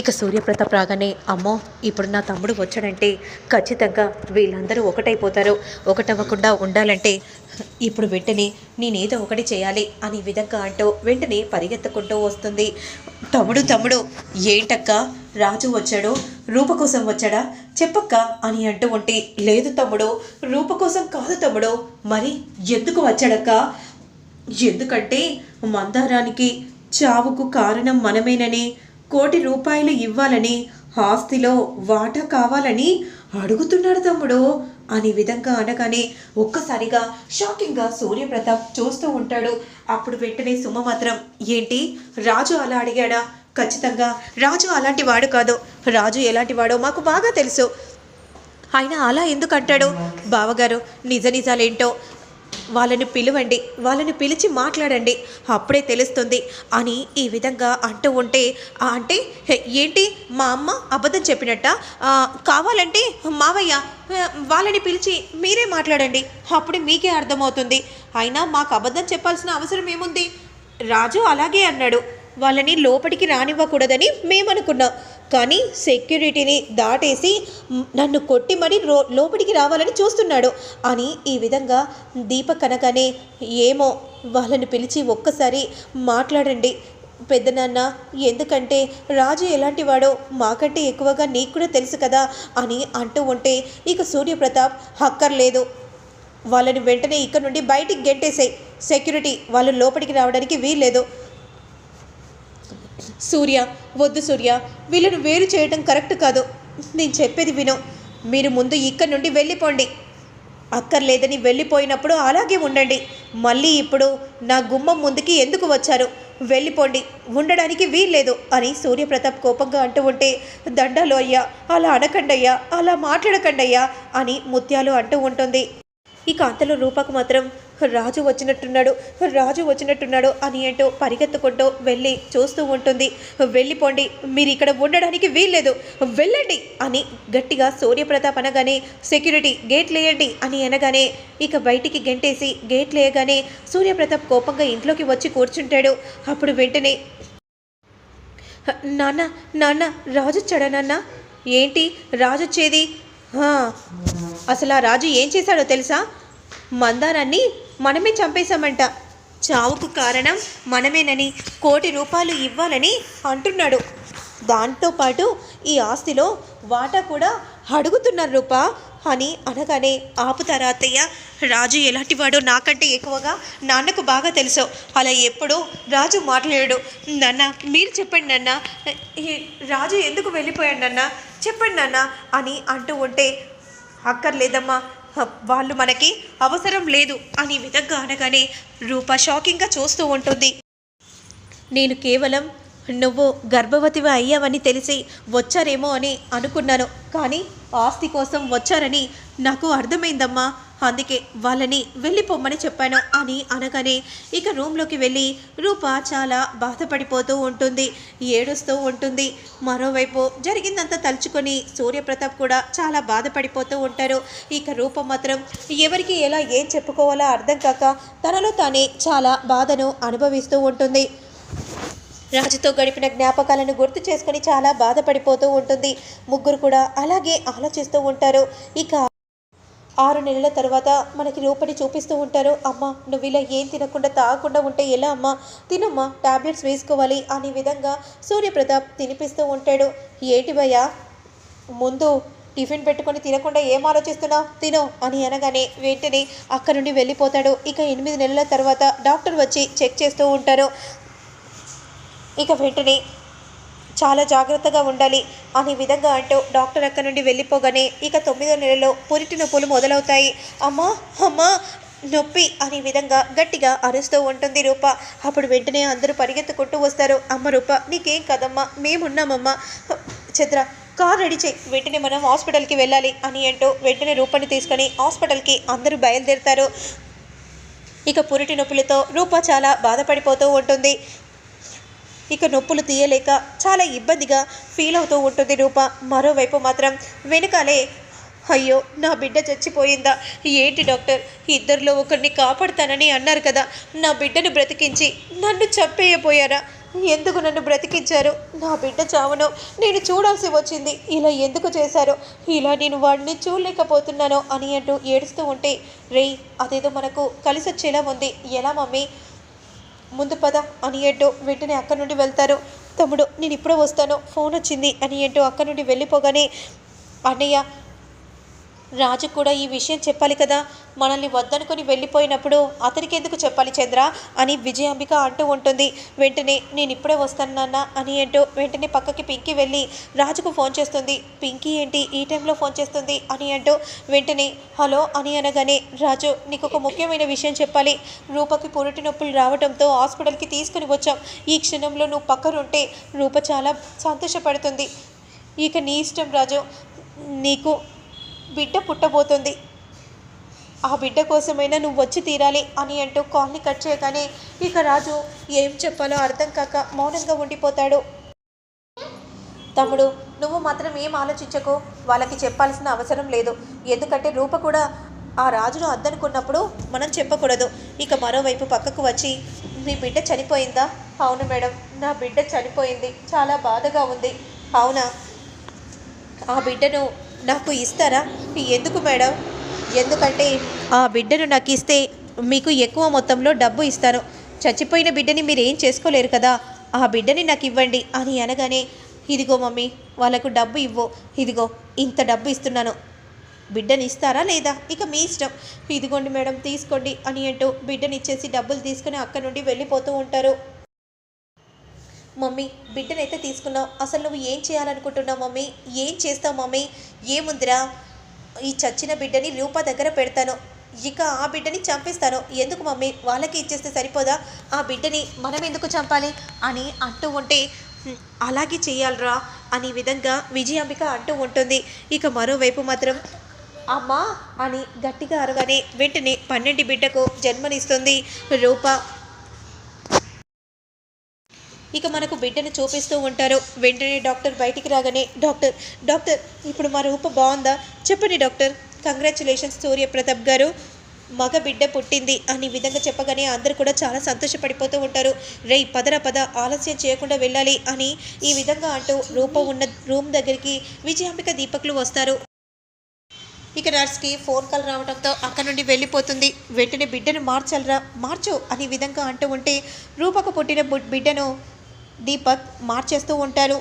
ఇక సూర్యప్రతాప్ రాగానే అమ్మో ఇప్పుడు నా తమ్ముడు వచ్చాడంటే ఖచ్చితంగా వీళ్ళందరూ ఒకటైపోతారు. ఒకటవ్వకుండా ఉండాలంటే ఇప్పుడు వెంటనే నేనేదో ఒకటి చేయాలి అని విధంగా అంటూ వెంటనే పరిగెత్తుకుంటూ వస్తుంది. తమ్ముడు తమ్ముడు ఏంటక్క, రాజు వచ్చాడు, రూప కోసం వచ్చాడా చెప్పక్క అని అంటూ ఉంటే, లేదు తమ్ముడు, రూప కోసం కాదు తమ్ముడు, మరి ఎందుకు వచ్చాడక్క? ఎందుకంటే మందారానికి చావుకు కారణం మనమేనని, ₹1,00,00,000 ఇవ్వాలని, ఆస్తిలో వాటా కావాలని అడుగుతున్నాడు తమ్ముడు అని విధంగా అనగానే ఒక్కసారిగా షాకింగ్గా సూర్యప్రతాప్ చూస్తూ ఉంటాడు. అప్పుడు వెంటనే సుమ మాత్రం, ఏంటి రాజు అలా అడిగాడా? ఖచ్చితంగా రాజు అలాంటి వాడు కాదు, రాజు ఎలాంటి వాడో మాకు బాగా తెలుసు, ఆయన అలా ఎందుకు అంటాడు? బావగారు నిజ నిజాలేంటో వాళ్ళని పిలవండి, వాళ్ళని పిలిచి మాట్లాడండి, అప్పుడే తెలుస్తుంది అని ఈ విధంగా అంటూ ఉంటే, అంటే ఏంటి మా అమ్మ అబద్ధం చెప్పినట్ట? కావాలంటే మావయ్య వాళ్ళని పిలిచి మీరే మాట్లాడండి, అప్పుడే మీకే అర్థమవుతుంది. అయినా మాకు అబద్ధం చెప్పాల్సిన అవసరం ఏముంది? రాజు అలాగే అన్నాడు, వాళ్ళని లోపలికి రానివ్వకూడదని మేమనుకున్నాం, కానీ సెక్యూరిటీని దాటేసి నన్ను కొట్టి మరీ లోపలికి రావాలని చూస్తున్నాడు అని ఈ విధంగా దీపక్ అనగానే, ఏమో వాళ్ళని పిలిచి ఒక్కసారి మాట్లాడండి పెద్దనాన్న, ఎందుకంటే రాజు ఎలాంటి వాడో మాకంటే ఎక్కువగా నీకు కూడా తెలుసు కదా అని అంటూ ఉంటే, ఇక సూర్యప్రతాప్ అక్కర్లేదు, వాళ్ళని వెంటనే ఇక్కడ నుండి బయటికి గెంటేసాయి, సెక్యూరిటీ వాళ్ళు లోపలికి రావడానికి వీల్లేదు. సూర్య వద్దు సూర్య, వీళ్ళను వేరు చేయడం కరెక్ట్ కాదు, నేను చెప్పేది విను, మీరు ముందు ఇక్కడి నుండి వెళ్ళిపోండి, అక్కర్లేదని వెళ్ళిపోయినప్పుడు అలాగే ఉండండి, మళ్ళీ ఇప్పుడు నా గుమ్మం ముందుకి ఎందుకు వచ్చారు? వెళ్ళిపోండి, ఉండడానికి వీల్లేదు అని సూర్యప్రతాప్ కోపంగా అంటూ ఉంటే, దండాలు అయ్యా, అలా అనకండయ్యా, అలా మాట్లాడకండయ్యా అని ముత్యాలు అంటూ ఉంటుంది. ఇక అంతలో రూపకు మాత్రం రాజు వచ్చినట్టున్నాడు అని ఏంటో పరిగెత్తుకుంటూ వెళ్ళి చూస్తూ ఉంటుంది. వెళ్ళిపోండి, మీరు ఇక్కడ ఉండడానికి వీల్లేదు, వెళ్ళండి అని గట్టిగా సూర్యప్రతాప్ అనగానే, సెక్యూరిటీ గేట్లు వేయండి అని అనగానే ఇక బయటికి గెంటేసి గేట్లు వేయగానే సూర్యప్రతాప్ కోపంగా ఇంట్లోకి వచ్చి కూర్చుంటాడు. అప్పుడు వెంటనే, నాన్న నాన్న రాజు వచ్చాడా నాన్న? ఏంటి రాజు వచ్చేది? అసలు ఆ రాజు ఏం చేశాడో తెలుసా? మందారాన్ని మనమే చంపేశామంట, చావుకు కారణం మనమేనని, ₹1,00,00,000 ఇవ్వాలని అంటున్నాడు, దాంతోపాటు ఈ ఆస్తిలో వాటా కూడా అడుగుతున్నారు రూపా అని అనగానే, ఆపుతారా అత్తయ్య, రాజు ఎలాంటి వాడో నాకంటే ఎక్కువగా నాన్నకు బాగా తెలుసు, అలా ఎప్పుడూ రాజు మాట్లాడాడు, నాన్న మీరు చెప్పండి నాన్న, రాజు ఎందుకు వెళ్ళిపోయాడు నాన్న, చెప్పండి నాన్న అని అంటూ ఉంటే, అక్కర్లేదమ్మా, వాళ్ళు మనకి అవసరం లేదు అని విధంగా అనగానే రూప షాకింగ్గా చూస్తూ ఉంటుంది. నేను కేవలం నువ్వు గర్భవతివి అయ్యావని తెలిసి వచ్చారేమో అని అనుకున్నాను, కానీ ఆస్తి కోసం వచ్చారని నాకు అర్థమైందమ్మా, అందుకే వాళ్ళని వెళ్ళిపోమ్మని చెప్పాను అని అనగానే ఇక రూమ్లోకి వెళ్ళి రూప చాలా బాధపడిపోతూ ఉంటుంది, ఏడుస్తూ ఉంటుంది. మరోవైపు జరిగిందంతా తలుచుకొని సూర్యప్రతాప్ కూడా చాలా బాధపడిపోతూ ఉంటారు. ఇక రూప మాత్రం ఎవరికి ఎలా ఏం చెప్పుకోవాలో అర్థం కాక తనలో తానే చాలా బాధను అనుభవిస్తూ ఉంటుంది. రాజుతో గడిపిన జ్ఞాపకాలను గుర్తు చేసుకొని చాలా బాధపడిపోతూ ఉంటుంది. ముగ్గురు కూడా అలాగే ఆలోచిస్తూ ఉంటారు. ఇక 6 నెలల తర్వాత మనకి రూపని చూపిస్తూ ఉంటారు. అమ్మ నువ్వు ఇలా ఏం తినకుండా తాగకుండా ఉంటే ఎలా అమ్మ, తినమ్మా, టాబ్లెట్స్ వేసుకోవాలి అనే విధంగా సూర్యప్రతాప్ తినిపిస్తూ ఉంటాడు. ఏంటి భయ్యా, ముందు టిఫిన్ పెట్టుకొని తినకుండా ఏం ఆలోచిస్తున్నావు, తిను అని అనగానే వెంటనే అక్కడి నుండి వెళ్ళిపోతాడు. ఇక 8 నెలల తర్వాత డాక్టర్ వచ్చి చెక్ చేస్తూ ఉంటారు. ఇక వెంటనే చాలా జాగ్రత్తగా ఉండాలి అనే విధంగా అంటూ డాక్టర్ అక్కడి నుండి వెళ్ళిపోగానే ఇక 9వ నెలలో పురిటి నొప్పులు మొదలవుతాయి. అమ్మా అమ్మా నొప్పి అనే విధంగా గట్టిగా అరుస్తూ ఉంటుంది రూప. అప్పుడు వెంటనే అందరూ పరిగెత్తుకుంటూ వస్తారు. అమ్మ రూప నీకేం కదమ్మా, మేమున్నామమ్మా, చంద్ర కార్ రెడీ చేయి, వెంటనే మనం హాస్పిటల్కి వెళ్ళాలి అని అంటూ వెంటనే రూపని తీసుకొని హాస్పిటల్కి అందరూ బయలుదేరుతారు. ఇక పురిటి నొప్పులతో రూప చాలా బాధపడిపోతూ ఉంటుంది. ఇక నొప్పులు తీయలేక చాలా ఇబ్బందిగా ఫీల్ అవుతూ ఉంటుంది రూప. మరోవైపు మాత్రం వెనకాలే, అయ్యో నా బిడ్డ చచ్చిపోయిందా, ఏంటి డాక్టర్, ఇద్దరిలో ఒకరిని కాపాడుతానని అన్నారు కదా, నా బిడ్డను బ్రతికించి నన్ను చంపేయపోయారా, ఎందుకు నన్ను బ్రతికించారు? నా బిడ్డ చావును నేను చూడాల్సి వచ్చింది. ఇలా ఎందుకు చేశారు? ఇలా నేను వాడిని చూడలేకపోతున్నాను అని అంటూ ఏడుస్తూ ఉంటే, రేయ్ అదేదో మనకు కలిసి వచ్చేలా ఉంది. ఎలా మమ్మీ? ముందు పద అని అంటూ వెంటనే అక్కడి నుండి వెళ్తారు. తమ్ముడు నేను ఇప్పుడే వస్తాను, ఫోన్ వచ్చింది అని అంటూ అక్కడి నుండి వెళ్ళిపోగానే, అన్నయ్య రాజు కూడా ఈ విషయం చెప్పాలి కదా, మనల్ని వద్దనుకొని వెళ్ళిపోయినప్పుడు అతనికి ఎందుకు చెప్పాలి చంద్ర అని విజయాంబిక అంటూ ఉంటుంది. వెంటనే నేను ఇప్పుడే వస్తాను నాన్న అని అంటూ వెంటనే పక్కకి పింకీ వెళ్ళి రాజుకు ఫోన్ చేస్తుంది. పింకీ ఏంటి ఈ టైంలో ఫోన్ చేస్తుంది అని అంటూ వెంటనే హలో అని అనగానే, రాజు నీకు ఒక ముఖ్యమైన విషయం చెప్పాలి. రూపకి పురిటి నొప్పులు రావడంతో హాస్పిటల్కి తీసుకుని వచ్చాం. ఈ క్షణంలో నువ్వు పక్కనుంటే రూప చాలా సంతోషపడుతుంది. ఇక నీ ఇష్టం రాజు, నీకు బిడ్డ పుట్టబోతుంది. ఆ బిడ్డ కోసమైనా నువ్వు వచ్చి తీరాలి అని అంటూ కాల్ని కట్ చేయగానే ఇక రాజు ఏం చెప్పాలో అర్థం కాక మౌనంగా ఉండిపోతాడు. తమ్ముడు నువ్వు మాత్రం ఏం ఆలోచించకు, వాళ్ళకి చెప్పాల్సిన అవసరం లేదు. ఎందుకంటే రూప కూడా ఆ రాజును అద్దనుకున్నప్పుడు మనం చెప్పకూడదు. ఇక మరోవైపు పక్కకు వచ్చి, మీ బిడ్డ చనిపోయిందా? అవును మేడం, నా బిడ్డ చనిపోయింది, చాలా బాధగా ఉంది. అవునా, ఆ బిడ్డను నాకు ఇస్తారా? ఎందుకు మేడం? ఎందుకంటే ఆ బిడ్డను నాకు ఇస్తే మీకు ఎక్కువ మొత్తంలో డబ్బు ఇస్తాను. చచ్చిపోయిన బిడ్డని మీరు ఏం చేసుకోలేరు కదా, ఆ బిడ్డని నాకు ఇవ్వండి అని అనగానే, ఇదిగో మమ్మీ వాళ్ళకు డబ్బు ఇవ్వు, ఇదిగో ఇంత డబ్బు ఇస్తున్నాను, బిడ్డని ఇస్తారా లేదా ఇక మీ ఇష్టం, ఇదిగోండి మేడం తీసుకోండి అని అంటూ బిడ్డని ఇచ్చేసి డబ్బులు తీసుకుని అక్కడి నుండి వెళ్ళిపోతూ ఉంటారు. మమ్మీ బిడ్డనైతే తీసుకున్నావు, అసలు నువ్వు ఏం చేయాలనుకుంటున్నావు మమ్మీ? ఏం చేస్తావు మమ్మీ? ఏముందిరా, ఈ చచ్చిన బిడ్డని రూప దగ్గర పెడతాను, ఇక ఆ బిడ్డని చంపేస్తాను. ఎందుకు మమ్మీ, వాళ్ళకి ఇచ్చేస్తే సరిపోదా? ఆ బిడ్డని మనం ఎందుకు చంపాలి అని అంటూ ఉంటే, అలాగే చెయ్యాలరా అనే విధంగా విజయాంబిక అంటూ ఉంటుంది. ఇక మరోవైపు మాత్రం అమ్మా అని గట్టిగా అరగానే వెంటనే 12 బిడ్డకు జన్మనిస్తుంది రూప. ఇక మనకు బిడ్డను చూపిస్తూ ఉంటారు. వెంటనే డాక్టర్ బయటికి రాగానే, డాక్టర్ డాక్టర్ ఇప్పుడు మా రూప బాగుందా? చెప్పండి డాక్టర్. కంగ్రాచులేషన్స్ సూర్యప్రతాప్ గారు, మగ బిడ్డ పుట్టింది అని విధంగా చెప్పగానే అందరూ కూడా చాలా సంతోషపడిపోతూ ఉంటారు. రేయ్ పదరా పద, ఆలస్యం చేయకుండా వెళ్ళాలి అని ఈ విధంగా అంటూ రూప ఉన్న రూమ్ దగ్గరికి విజయాంబిక దీపక్లు వస్తారు. ఇక నర్స్కి ఫోన్ కాల్ రావడంతో అక్కడ నుండి వెళ్ళిపోతుంది. వెంటనే బిడ్డను మార్చాలరా, మార్చు అని విధంగా అంటూ ఉంటే రూపకు పుట్టిన బిడ్డను దీపక్ మార్చేస్తూ ఉంటారు.